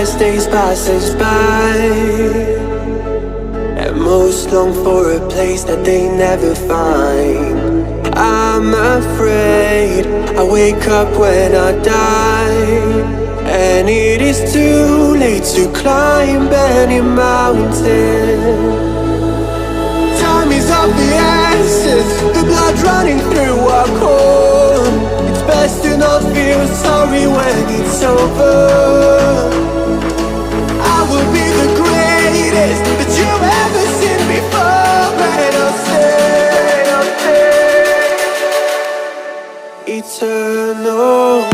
as days passes by, and most long for a place that they never find. I'm afraid I wake up when I die, and it is too late to climb any mountain. Time is of the essence, the blood running through our core. It's best to not feel sorry when it's over. I will be the greatest that you've ever seen before, and I'll stay eternal.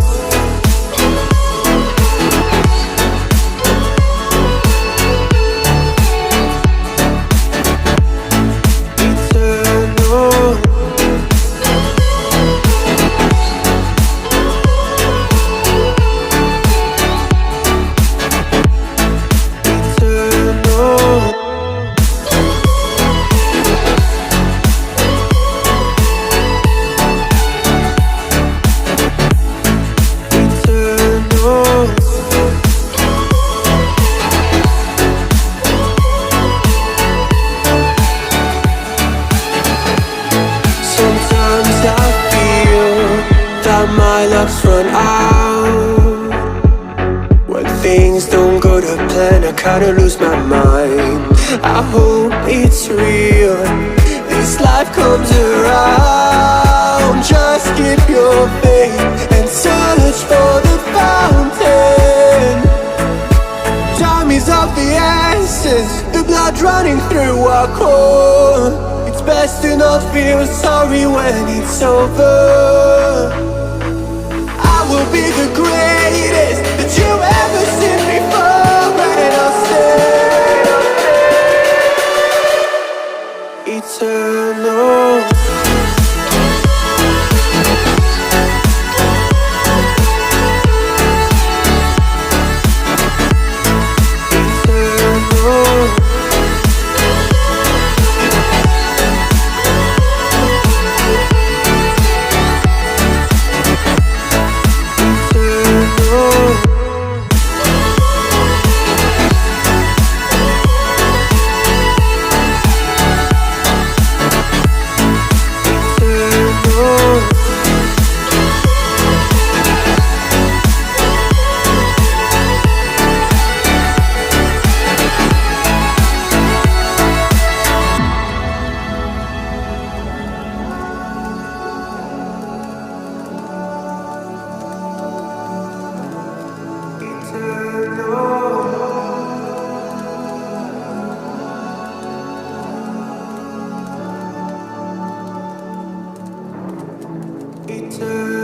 My luck's run out. When things don't go to plan, I kinda lose my mind. I hope it's real, this life comes around. Just keep your faith and search for the fountain. Time is of the essence, the blood running through our core. It's best to not feel sorry when it's over. I will be the greatest that you've ever seen before, and I'll stay eternal. Eternal.